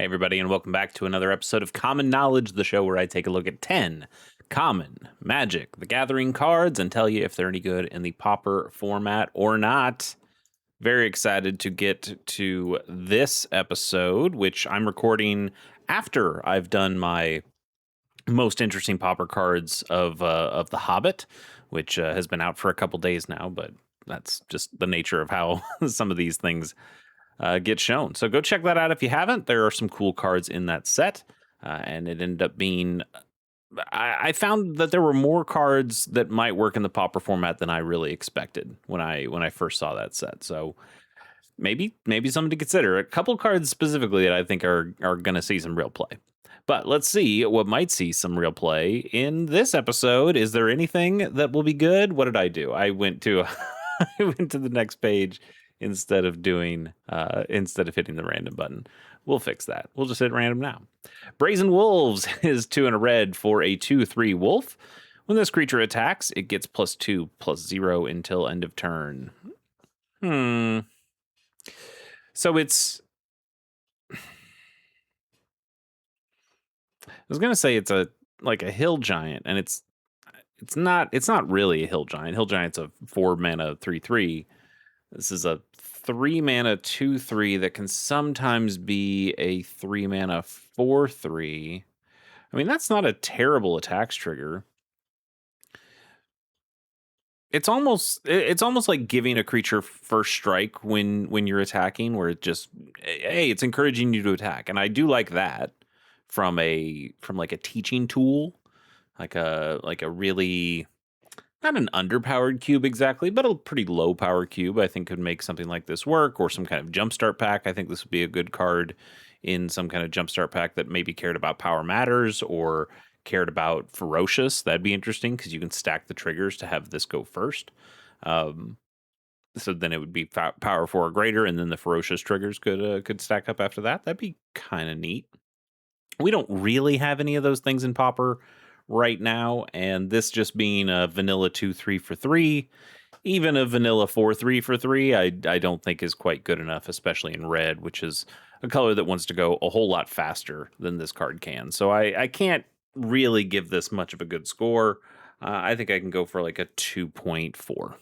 Hey, everybody, and welcome back to another episode of Common Knowledge, the show where I take a look at 10 common Magic the Gathering cards and tell you if they're any good in the Pauper format or not. Very excited to get to this episode, which I'm recording after I've done my most interesting Pauper cards of The Hobbit, which has been out for a couple days now, but that's just the nature of how some of these things get shown. So go check that out if you haven't. There are some cool cards in that set, and it ended up being. I found that there were more cards that might work in the Pauper format than I really expected when I first saw that set. So maybe something to consider. A couple cards specifically that I think are going to see some real play. But let's see what might see some real play in this episode. Is there anything that will be good? What did I do? I went to I went to the next page instead of hitting the random button. We'll fix that. We'll just hit random now. Brazen Wolves is 2 and a red for a 2/3 wolf. When this creature attacks, it gets +2/+0 until end of turn. So it's. I was gonna say it's a hill giant, and it's not really a hill giant. Hill giant's a 4 mana 3/3. This is a 3 mana 2/3 that can sometimes be a 3 mana 4/3. I mean, that's not a terrible attacks trigger. It's almost like giving a creature first strike when you're attacking, where it just, hey, it's encouraging you to attack, and I do like that from a teaching tool, like a really, not an underpowered cube exactly, but a pretty low power cube. I think could make something like this work, or some kind of jumpstart pack. I think this would be a good card in some kind of jumpstart pack that maybe cared about Power Matters or cared about Ferocious. That'd be interesting because you can stack the triggers to have this go first. So then it would be Power 4 or greater, and then the Ferocious triggers could stack up after that. That'd be kind of neat. We don't really have any of those things in Pauper right now, and this just being a vanilla 2/3 for 3, even a vanilla 4/3 for 3, I don't think is quite good enough, especially in red, which is a color that wants to go a whole lot faster than this card can. So I can't really give this much of a good score. I think I can go for like a 2.4.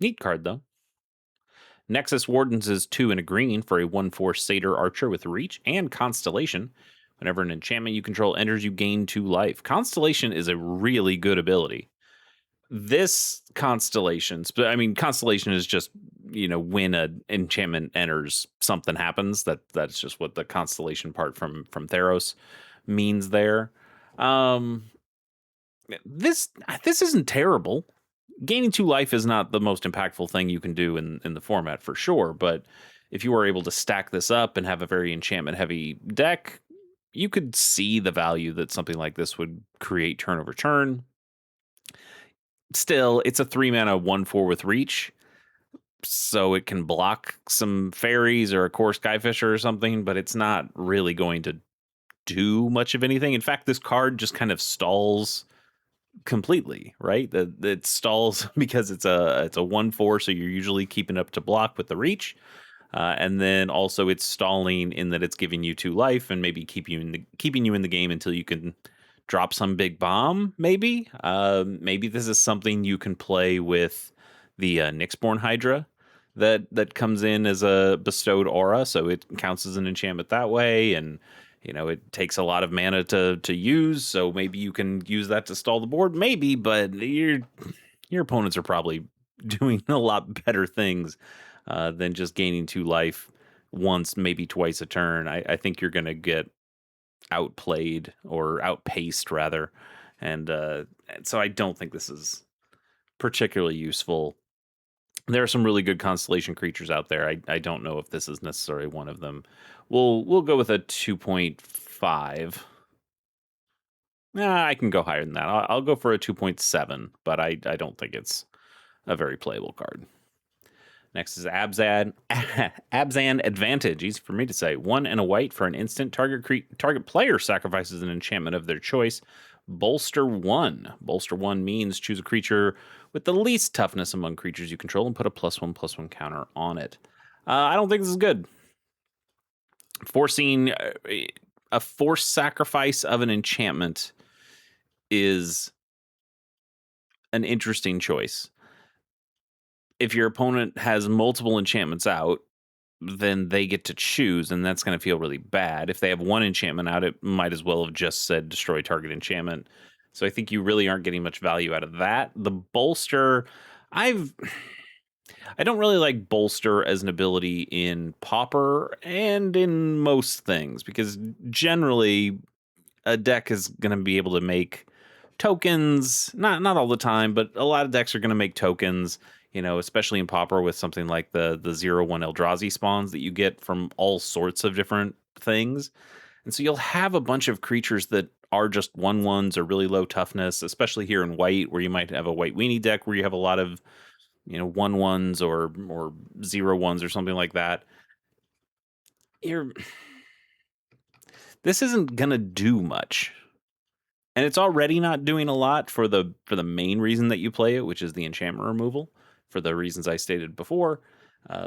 Neat card, though. Nexus Wardens is 2 and a green for a 1/4 Satyr Archer with Reach and Constellation. Whenever an enchantment you control enters, you gain 2 life. Constellation is a really good ability. This Constellation is just, when an enchantment enters, something happens. That's just what the Constellation part from Theros means there. This isn't terrible. Gaining 2 life is not the most impactful thing you can do in the format for sure, but if you were able to stack this up and have a very enchantment heavy deck, you could see the value that something like this would create turn over turn. Still, it's a 3 mana 1/4 with Reach, so it can block some fairies or a core Skyfisher or something, but it's not really going to do much of anything. In fact, this card just kind of stalls completely, right? It stalls because it's a 1/4, so you're usually keeping up to block with the Reach. And then also it's stalling in that it's giving you 2 life and maybe keeping you in the game until you can drop some big bomb. Maybe this is something you can play with the Nyxborn Hydra that comes in as a bestowed aura, so it counts as an enchantment that way, and it takes a lot of mana to use, so maybe you can use that to stall the board. Maybe, but your opponents are probably doing a lot better things than just gaining 2 life once, maybe twice a turn. I think you're going to get outplayed or outpaced rather, and so I don't think this is particularly useful. There are some really good Constellation creatures out there. I don't know if this is necessarily one of them. We'll go with a 2.5. I can go higher than that. I'll go for a 2.7, but I don't think it's a very playable card. Next is Abzan Advantage. Easy for me to say. 1 and a white for an instant. Target player sacrifices an enchantment of their choice. Bolster 1. Bolster 1 means choose a creature with the least toughness among creatures you control and put a +1/+1 counter on it. I don't think this is good. Forcing a forced sacrifice of an enchantment is an interesting choice. If your opponent has multiple enchantments out, then they get to choose, and that's going to feel really bad. If they have one enchantment out, it might as well have just said destroy target enchantment. So I think you really aren't getting much value out of that. The bolster, I've I don't really like bolster as an ability in Pauper and in most things, because generally a deck is going to be able to make tokens, not all the time, but a lot of decks are going to make tokens, especially in Pauper with something like the 0/1 Eldrazi spawns that you get from all sorts of different things. And so you'll have a bunch of creatures that are just 1/1s or really low toughness, especially here in white, where you might have a white weenie deck where you have a lot of 1/1s or 0/1s or something like that. You're This isn't gonna do much, and it's already not doing a lot for the main reason that you play it, which is the enchantment removal. For the reasons I stated before,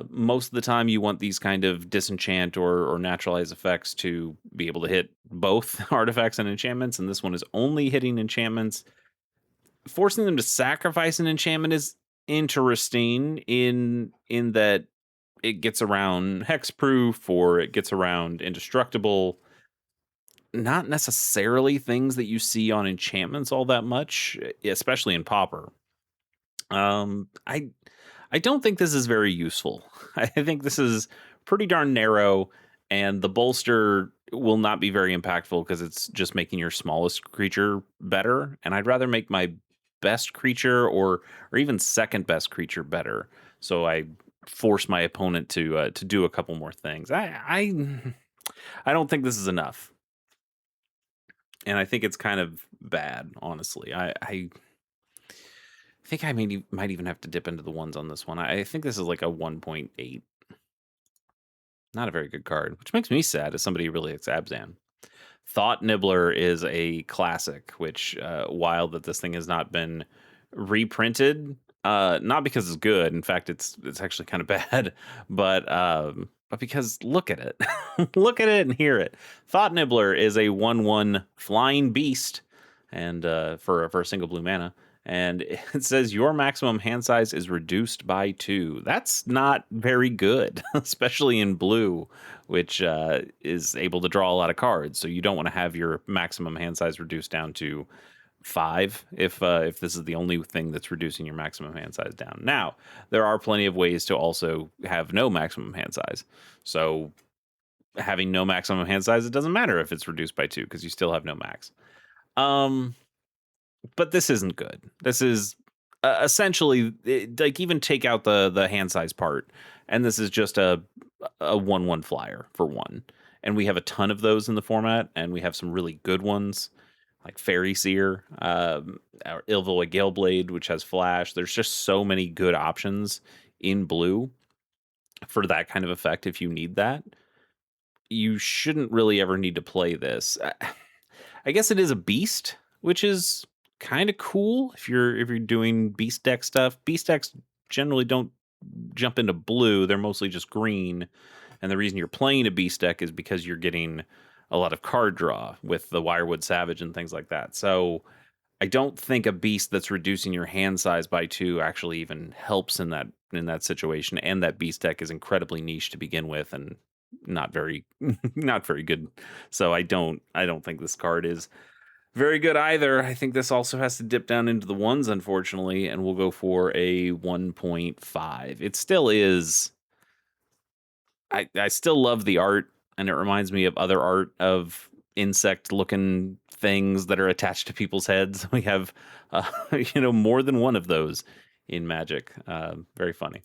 most of the time you want these kind of disenchant or naturalize effects to be able to hit both artifacts and enchantments, and this one is only hitting enchantments. Forcing them to sacrifice an enchantment is interesting in that it gets around hexproof or it gets around indestructible. Not necessarily things that you see on enchantments all that much, especially in Pauper. I don't think this is very useful. I think this is pretty darn narrow, and the bolster will not be very impactful because it's just making your smallest creature better. And I'd rather make my best creature or even second best creature better. So I force my opponent to do a couple more things. I don't think this is enough, and I think it's kind of bad, honestly. I think I might even have to dip into the ones on this one. I think this is like a 1.8. Not a very good card, which makes me sad as somebody who really likes Abzan. Thought Nibbler is a classic, which wild that this thing has not been reprinted. Not because it's good. In fact, it's actually kind of bad, but because look at it. Look at it and hear it. Thought Nibbler is a 1/1 flying beast, and for a single blue mana. And it says your maximum hand size is reduced by 2. That's not very good, especially in blue, which is able to draw a lot of cards. So you don't want to have your maximum hand size reduced down to 5 if this is the only thing that's reducing your maximum hand size down. Now, there are plenty of ways to also have no maximum hand size. So having no maximum hand size, it doesn't matter if it's reduced by 2 because you still have no max. But this isn't good. This is essentially like, even take out the hand size part, and this is just a 1/1 flyer for 1. And we have a ton of those in the format, and we have some really good ones like Fairy Seer, or Ilvoy Galeblade, which has flash. There's just so many good options in blue for that kind of effect. If you need that, you shouldn't really ever need to play this. I guess it is a beast, which is kind of cool if you're doing beast deck stuff. Beast decks generally don't jump into blue; they're mostly just green. And the reason you're playing a beast deck is because you're getting a lot of card draw with the Wirewood Savage and things like that. So I don't think a beast that's reducing your hand size by 2 actually even helps in that situation. And that beast deck is incredibly niche to begin with and not very not very good. So I don't think this card is very good either. I think this also has to dip down into the ones, unfortunately, and we'll go for a 1.5. It still is. I still love the art, and it reminds me of other art of insect-looking things that are attached to people's heads. We have, more than one of those in Magic. Very funny.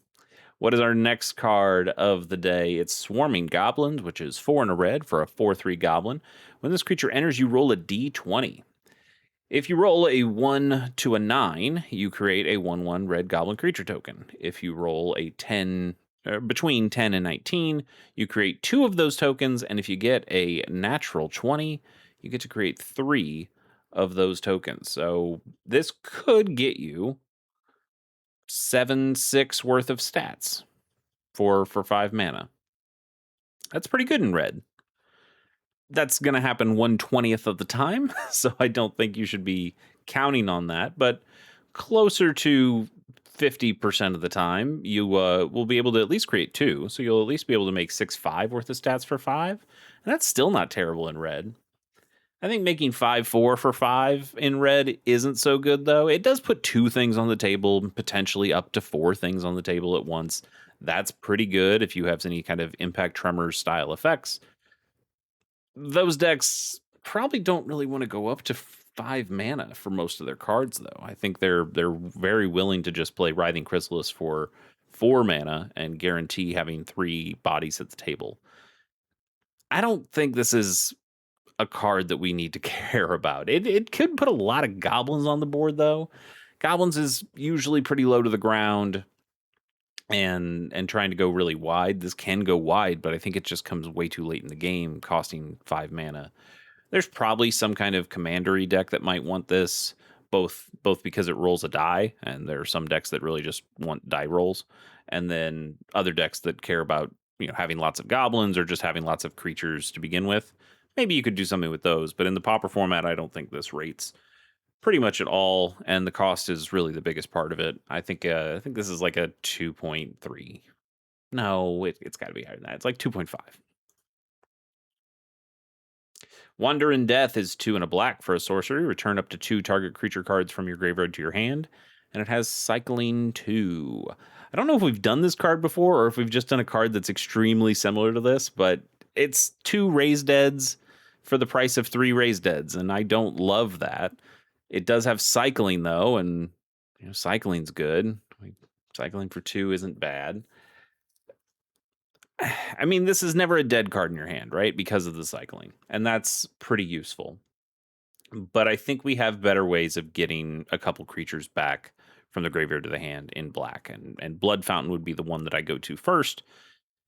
What is our next card of the day? It's Swarming Goblins, which is 4 and a red for a 4/3 goblin. When this creature enters, you roll a d20. If you roll a 1 to a 9, you create a 1/1 red goblin creature token. If you roll a 10, between 10 and 19, you create 2 of those tokens. And if you get a natural 20, you get to create 3 of those tokens. So this could get you 7/6 worth of stats for 5 mana. That's pretty good in red. That's going to happen 1/20th of the time, so I don't think you should be counting on that. But closer to 50% of the time, you will be able to at least create two. So you'll at least be able to make 6/5 worth of stats for five. And that's still not terrible in red. I think making 5/4 for five in red isn't so good, though. It does put two things on the table, potentially up to four things on the table at once. That's pretty good if you have any kind of impact tremors style effects. Those decks probably don't really want to go up to five mana for most of their cards, though. I think they're very willing to just play Writhing Chrysalis for 4 mana and guarantee having three bodies at the table. I don't think this is a card that we need to care about. It could put a lot of goblins on the board, though. Goblins is usually pretty low to the ground and trying to go really wide. This can go wide, but I think it just comes way too late in the game, costing 5 mana. There's probably some kind of commandery deck that might want this, both because it rolls a die, and there are some decks that really just want die rolls, and then other decks that care about having lots of goblins or just having lots of creatures to begin with. Maybe you could do something with those, but in the Pauper format, I don't think this rates pretty much at all, and the cost is really the biggest part of it. I think this is like a 2.3. No, it's got to be higher than that. It's like 2.5. Wonder in Death is 2 and a black for a sorcery. Return up to 2 target creature cards from your graveyard to your hand. And it has Cycling 2. I don't know if we've done this card before or if we've just done a card that's extremely similar to this, but it's 2 Raised Deads for the price of 3 Raised Deads, and I don't love that. It does have Cycling, though, and Cycling's good. Cycling for 2 isn't bad. I mean, this is never a dead card in your hand, right? Because of the cycling. And that's pretty useful. But I think we have better ways of getting a couple creatures back from the graveyard to the hand in black. And Blood Fountain would be the one that I go to first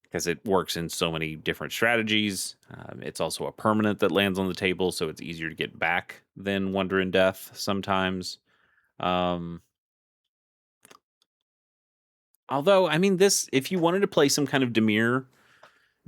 because it works in so many different strategies. It's also a permanent that lands on the table, so it's easier to get back than Wonder in Death sometimes. Although, I mean, if you wanted to play some kind of Dimir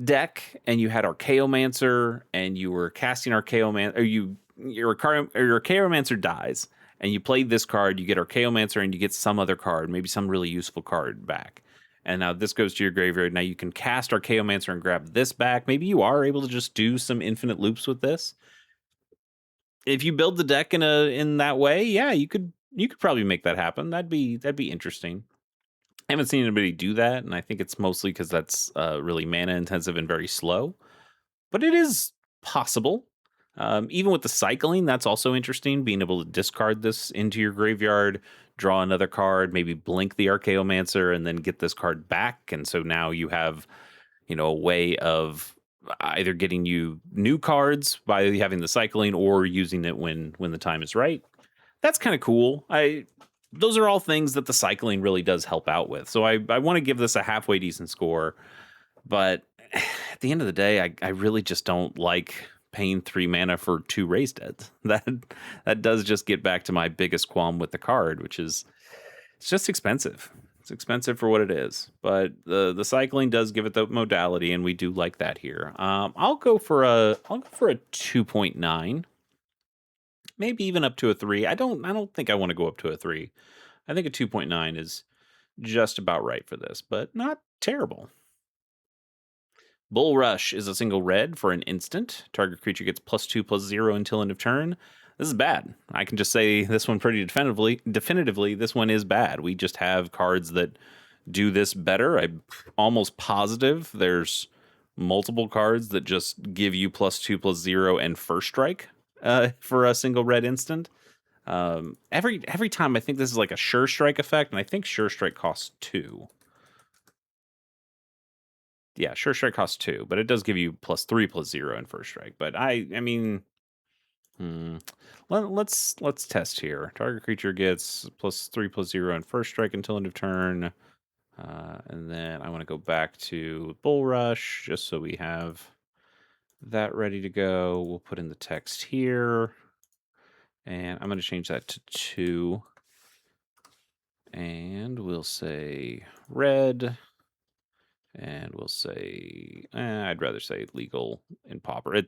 deck and you had Archaeomancer and you were casting Archaeomancer, or your Archaeomancer dies and you played this card, you get Archaeomancer and you get some other card, maybe some really useful card back. And now this goes to your graveyard. Now you can cast Archaeomancer and grab this back. Maybe you are able to just do some infinite loops with this. If you build the deck in that way, yeah, you could probably make that happen. That'd be interesting. I haven't seen anybody do that, and I think it's mostly because that's really mana intensive and very slow. But it is possible. Even with the cycling, that's also interesting. Being able to discard this into your graveyard, draw another card, maybe blink the Archaeomancer, and then get this card back. And so now you have, a way of either getting you new cards by having the cycling or using it when the time is right. That's kind of cool. Those are all things that the cycling really does help out with. So I want to give this a halfway decent score. But at the end of the day, I really just don't like paying 3 mana for 2 Raised Deads. That does just get back to my biggest qualm with the card, which is it's just expensive. It's expensive for what it is. But the cycling does give it the modality, and we do like that here. I'll go for a 2.9. Maybe even up to a 3. I don't think I want to go up to a 3. I think a 2.9 is just about right for this, but not terrible. Bull Rush is a single red for an instant. Target creature gets +2/+0 until end of turn. This is bad. I can just say this one pretty definitively. This one is bad. We just have cards that do this better. I'm almost positive there's multiple cards that just give you +2/+0 and first strike for a single red instant. Every time I think this is like a sure strike effect, and I think sure strike costs 2. Yeah, sure strike costs 2, but it does give you +3/+0 in first strike. But I mean, let's test here. Target creature gets +3/+0 in first strike until end of turn, and then I want to go back to Bull Rush just so we have that ready to go. We'll put in the text here, and I'm going to change that to 2. And we'll say red. And we'll say, I'd rather say legal in Pauper.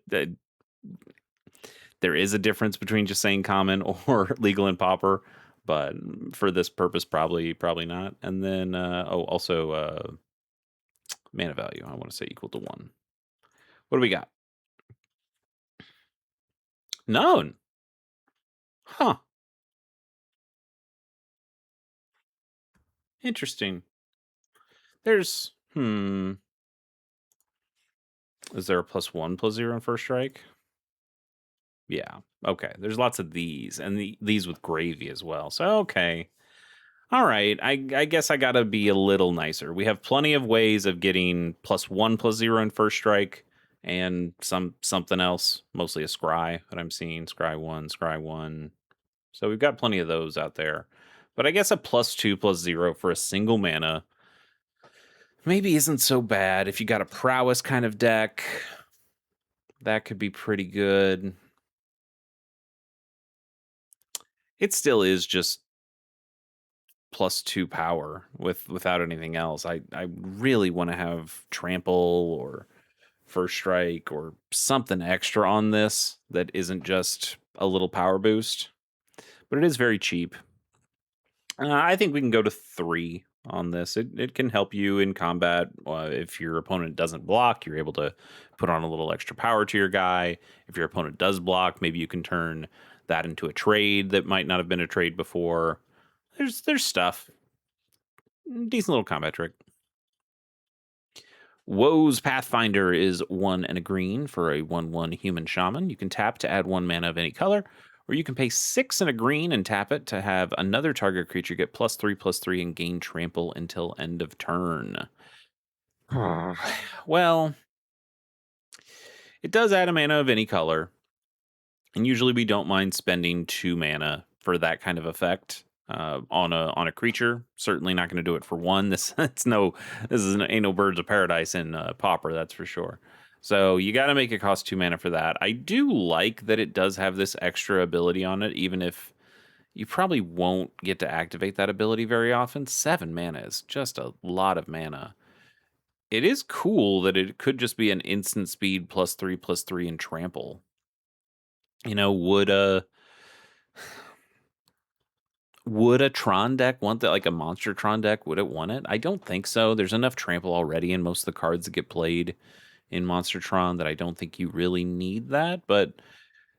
There is a difference between just saying common or legal and pauper, but for this purpose, probably not. And then also mana value. I want to say equal to 1. What do we got? Known. Huh. Interesting. There's Is there a +1/+0 in first strike? Yeah. Okay. There's lots of these, and these with gravy as well. So okay. All right. I guess I gotta be a little nicer. We have plenty of ways of getting +1/+0 in first strike, and something else, mostly a scry that I'm seeing. Scry 1, Scry 1. So we've got plenty of those out there. But I guess a +2/+0 for a single mana maybe isn't so bad. If you got a prowess kind of deck, that could be pretty good. It still is just +2 power without anything else. I really want to have trample or first strike or something extra on this that isn't just a little power boost. But it is very cheap. I think we can go to 3 on this. It can help you in combat. If your opponent doesn't block, you're able to put on a little extra power to your guy. If your opponent does block, maybe you can turn that into a trade that might not have been a trade before. There's stuff. Decent little combat trick. Woe's Pathfinder is 1 and a green for a 1/1 human shaman. You can tap to add 1 mana of any color, or you can pay 6 and a green and tap it to have another target creature get +3/+3 and gain trample until end of turn. Well, it does add a mana of any color, and usually we don't mind spending 2 mana for that kind of effect. On a creature, certainly not going to do it for 1. This ain't no Birds of Paradise in Pauper, that's for sure. So you got to make it cost 2 mana for that. I do like that it does have this extra ability on it, even if you probably won't get to activate that ability very often. 7 mana is just a lot of mana. It is cool that it could just be an instant speed +3/+3 and trample. Would a Tron deck want that, like a monster Tron deck? Would it want it? I don't think so. There's enough trample already in most of the cards that get played in Monster Tron that I don't think you really need that. But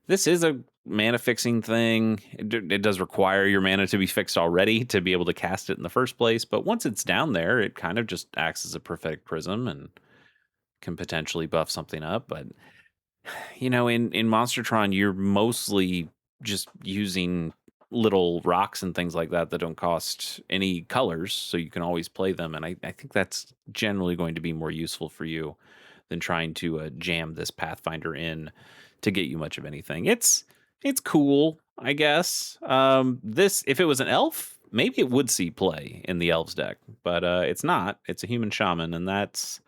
this is a mana fixing thing. It does require your mana to be fixed already to be able to cast it in the first place. But once it's down there, it kind of just acts as a prophetic prism and can potentially buff something up. But in Monstertron, you're mostly just using little rocks and things like that don't cost any colors, so you can always play them. And I think that's generally going to be more useful for you than trying to jam this Pathfinder in to get you much of anything. It's cool, I guess. This, if it was an elf, maybe it would see play in the elves deck, but it's not. It's a human shaman, and that's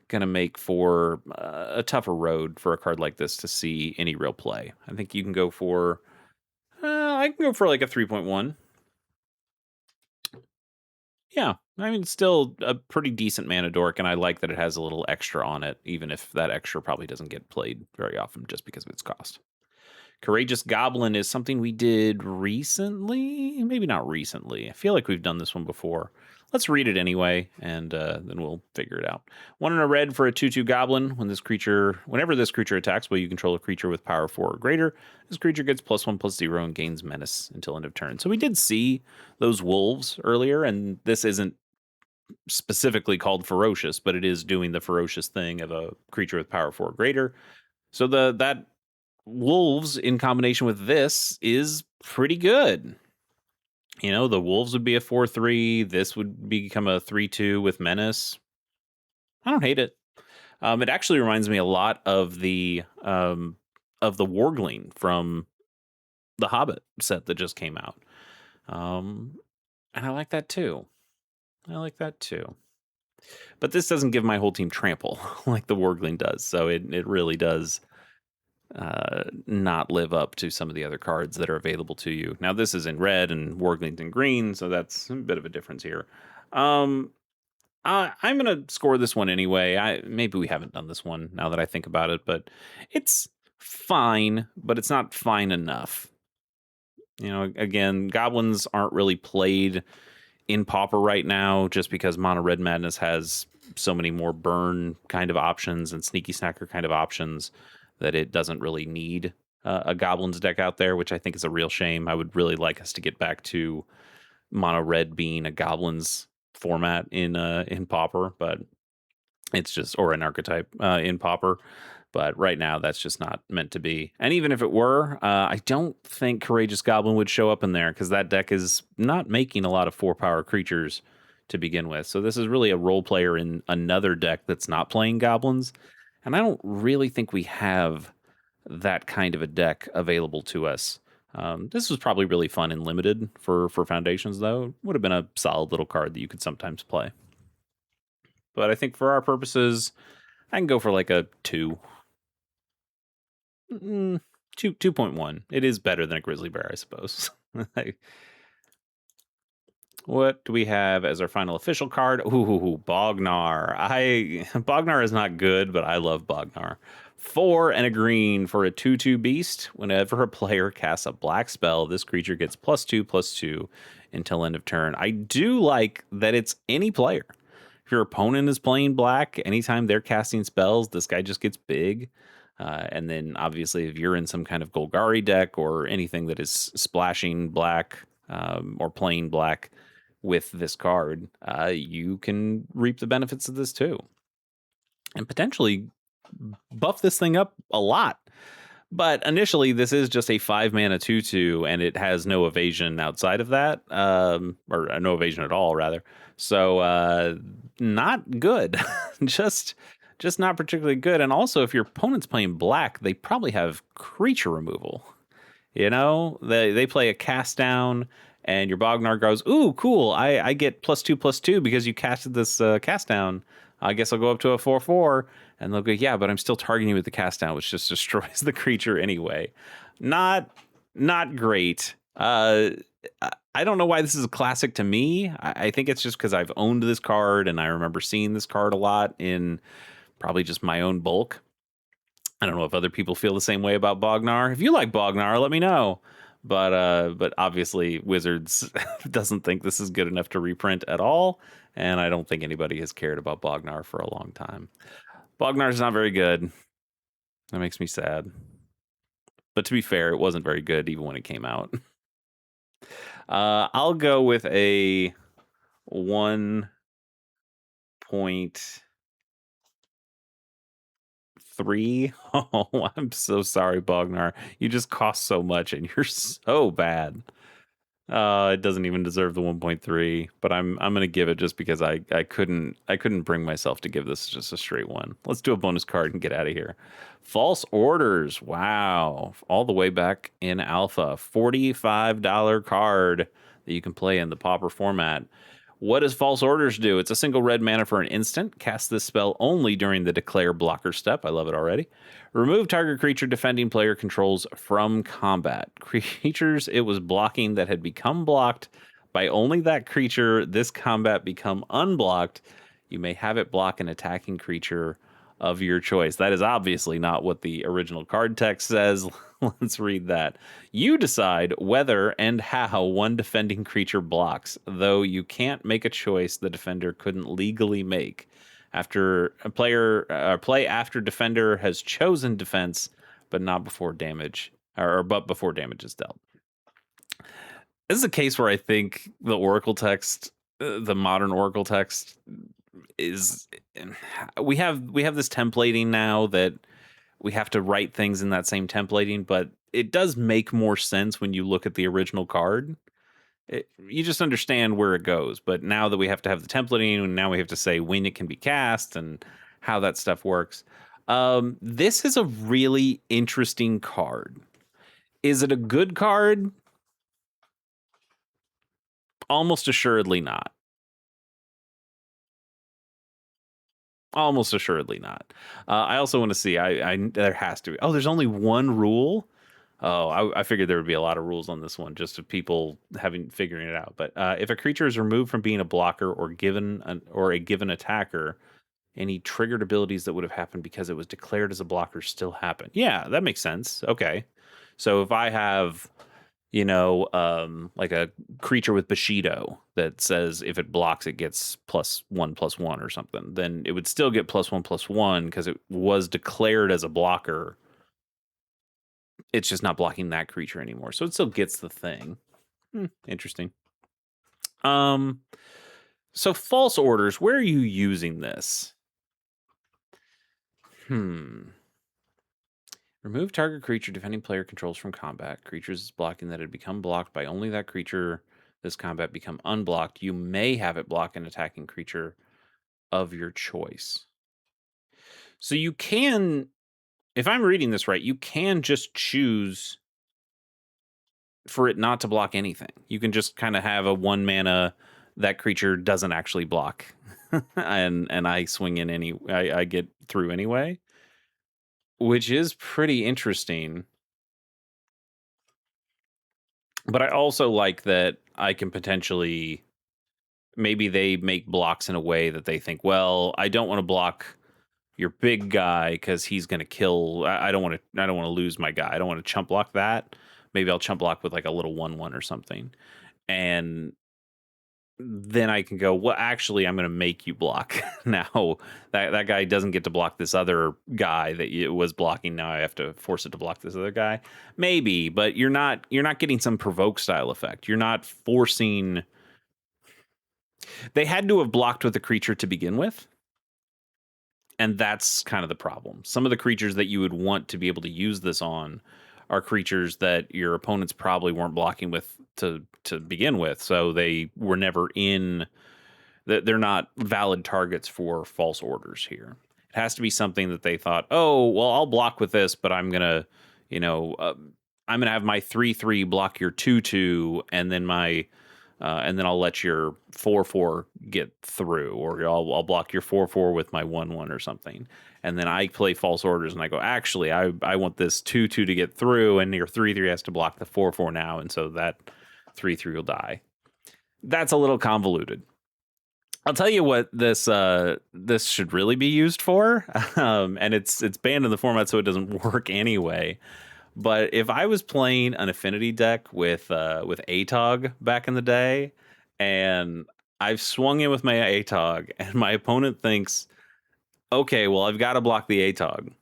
going to make for a tougher road for a card like this to see any real play. I think you can go for I can go for like a 3.1. Yeah, I mean, it's still a pretty decent mana dork, and I like that it has a little extra on it, even if that extra probably doesn't get played very often just because of its cost. Courageous Goblin is something we did recently. Maybe not recently. I feel like we've done this one before. Let's read it anyway, and then we'll figure it out. 1 and a red for a 2/2 Goblin. Whenever this creature attacks, while you control a creature with power 4 or greater, this creature gets +1/+0 and gains menace until end of turn. So we did see those wolves earlier, and this isn't specifically called ferocious, but it is doing the ferocious thing of a creature with power 4 or greater. So that wolves in combination with this is pretty good. The wolves would be a 4/3. This would become a 3/2 with menace. I don't hate it. It actually reminds me a lot of the Wargling from the Hobbit set that just came out. And I like that too. But this doesn't give my whole team trample like the Wargling does. So it really does not live up to some of the other cards that are available to you. Now, this is in red and Wargling's in green, so that's a bit of a difference here. I'm going to score this one anyway. Maybe we haven't done this one now that I think about it, but it's fine, but it's not fine enough. You know, again, goblins aren't really played in Pauper right now just because Mono Red Madness has so many more burn kind of options and Sneaky Snacker kind of options that it doesn't really need a goblins deck out there, which I think is a real shame. I would really like us to get back to Mono Red being a goblins format in Pauper, but it's just, or an archetype in Pauper. But right now, that's just not meant to be. And even if it were, I don't think Courageous Goblin would show up in there because that deck is not making a lot of 4-power creatures to begin with. So this is really a role player in another deck that's not playing goblins. And I don't really think we have that kind of a deck available to us. This was probably really fun and limited for Foundations, though. Would have been a solid little card that you could sometimes play. But I think for our purposes, I can go for like a 2. 2.1. It is better than a grizzly bear, I suppose. What do we have as our final official card? Ooh, Bognar. Bognar is not good, but I love Bognar. 4 and a green for a 2/2 beast. Whenever a player casts a black spell, this creature gets +2/+2 until end of turn. I do like that it's any player. If your opponent is playing black, anytime they're casting spells, this guy just gets big. And then obviously, if you're in some kind of Golgari deck or anything that is splashing black or playing black with this card, you can reap the benefits of this too. And potentially buff this thing up a lot. But initially, this is just a 5-mana 2/2, and it has no evasion outside of that, or no evasion at all, rather. So not good. just not particularly good. And also, if your opponent's playing black, they probably have creature removal. You know, they play a cast down, and your Bognar goes, "Ooh, cool! I get +2/+2 because you casted this cast down. I guess I'll go up to a 4/4." And they'll go, "Yeah, but I'm still targeting you with the cast down, which just destroys the creature anyway." Not great. I don't know why this is a classic to me. I think it's just because I've owned this card and I remember seeing this card a lot in probably just my own bulk. I don't know if other people feel the same way about Bognar. If you like Bognar, let me know. But obviously Wizards doesn't think this is good enough to reprint at all, and I don't think anybody has cared about Bognar for a long time. Bognar's not very good. That makes me sad. But to be fair, it wasn't very good even when it came out. I'll go with a 1.3. Oh, I'm so sorry, Bognar. You just cost so much and you're so bad. It doesn't even deserve the 1.3, but I'm gonna give it just because I couldn't bring myself to give this just a straight one. Let's do a bonus card and get out of here. False Orders. Wow, all the way back in alpha, $45 card that you can play in the Pauper format. What does False Orders do? It's a single red mana for an instant. Cast this spell only during the declare blocker step. I love it already. Remove target creature defending player controls from combat. Creatures it was blocking that had become blocked by only that creature this combat become unblocked. You may have it block an attacking creature of your choice. That is obviously not what the original card text says. Let's read that. You decide whether and how one defending creature blocks, though you can't make a choice the defender couldn't legally make. After a player play after defender has chosen defense, but not before damage, but before damage is dealt. This is a case where I think the Oracle text, the modern Oracle text, is we have this templating now that we have to write things in that same templating, but it does make more sense when you look at the original card. You just understand where it goes, but now that we have to have the templating, and now we have to say when it can be cast and how that stuff works. This is a really interesting card. Is it a good card? Almost assuredly not. Almost assuredly not. I also want to see. There has to be. Oh, there's only one rule. Oh, I figured there would be a lot of rules on this one, just of people figuring it out. But if a creature is removed from being a blocker or a given attacker any triggered abilities that would have happened because it was declared as a blocker still happen. Yeah, that makes sense. Okay. So if I have, like a creature with Bushido that says if it blocks, it gets +1/+1 or something, then it would still get +1/+1 because it was declared as a blocker. It's just not blocking that creature anymore. So it still gets the thing. Interesting. So false orders, where are you using this? Remove target creature defending player controls from combat. Creatures blocking that had become blocked by only that creature this combat become unblocked. You may have it block an attacking creature of your choice. So you can, if I'm reading this right, you can just choose for it not to block anything. You can just kind of have a 1 mana that creature doesn't actually block. and I swing in I get through anyway, which is pretty interesting. But I also like that I can potentially, maybe they make blocks in a way that they think, well, I don't want to block your big guy because he's going to kill. I don't want to lose my guy. I don't want to chump block that. Maybe I'll chump block with like a little 1/1 or something, and then I can go, well, actually, I'm going to make you block. Now that guy doesn't get to block this other guy that it was blocking. Now I have to force it to block this other guy. Maybe, but you're not getting some provoke style effect. You're not forcing. They had to have blocked with a creature to begin with. And that's kind of the problem. Some of the creatures that you would want to be able to use this on are creatures that your opponents probably weren't blocking with to begin with. So they were never in. They're not valid targets for false orders here. It has to be something that they thought, oh, well, I'll block with this, but I'm gonna, I'm gonna have my 3/3 block your 2/2, and then and then I'll let your 4/4 get through, or I'll block your 4/4 with my 1/1 or something. And then I play false orders, and I go, actually, I want this 2/2 to get through, and your 3/3 has to block the 4/4 now, and so that 3/3 will die. That's a little convoluted. I'll tell you what this should really be used for, and it's banned in the format, so it doesn't work anyway. But if I was playing an affinity deck with ATOG back in the day, and I've swung in with my ATOG, and my opponent thinks, okay, well, I've got to block the ATOG,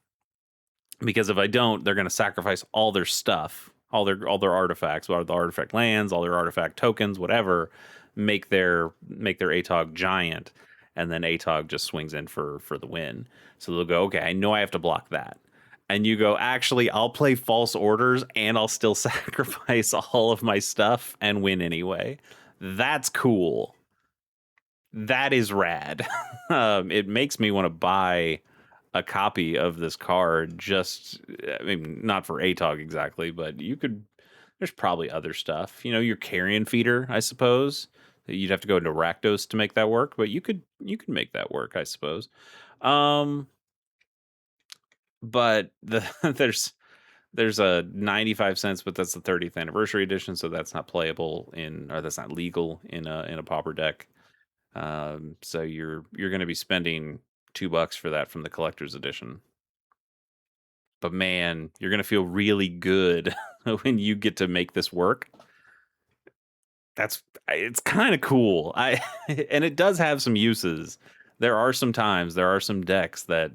because if I don't, they're going to sacrifice all their stuff, all their artifacts, all the artifact lands, all their artifact tokens, whatever, make their ATOG giant, and then ATOG just swings in for the win. So they'll go, okay, I know I have to block that. And you go, actually, I'll play false orders and I'll still sacrifice all of my stuff and win anyway. That's cool. That is rad. It makes me want to buy a copy of this card. Just, I mean, not for ATOG exactly, but there's probably other stuff. Your carrion feeder, I suppose. You'd have to go into Rakdos to make that work, but you could make that work, I suppose. But there's a 95 cents, but that's the 30th anniversary edition, so that's not playable or that's not legal in a Pauper deck. So you're going to be spending $2 for that from the collector's edition. But man, you're going to feel really good when you get to make this work. It's kind of cool. And it does have some uses. There are some decks that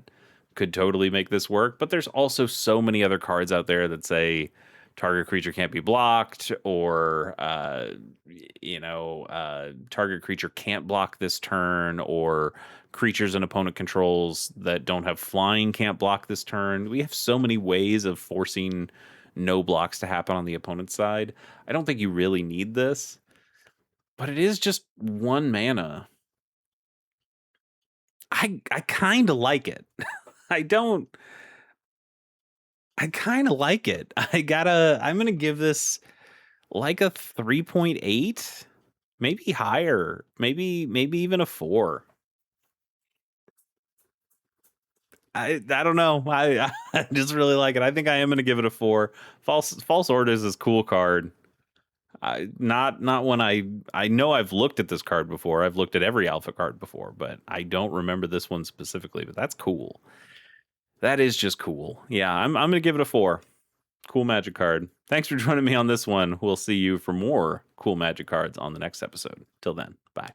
could totally make this work, but there's also so many other cards out there that say target creature can't be blocked, or target creature can't block this turn, or creatures an opponent controls that don't have flying can't block this turn. We have so many ways of forcing no blocks to happen on the opponent's side. I don't think you really need this, but it is just 1 mana. I kind of like it. I kind of like it. I'm going to give this like a 3.8, maybe higher, maybe even a 4. I don't know. I just really like it. I think I am going to give it a 4. False Orders is cool card. Not when I know I've looked at this card before. I've looked at every alpha card before, but I don't remember this one specifically. But that's cool. That is just cool. Yeah, I'm gonna give it a 4. Cool Magic card. Thanks for joining me on this one. We'll see you for more cool Magic cards on the next episode. Till then, bye.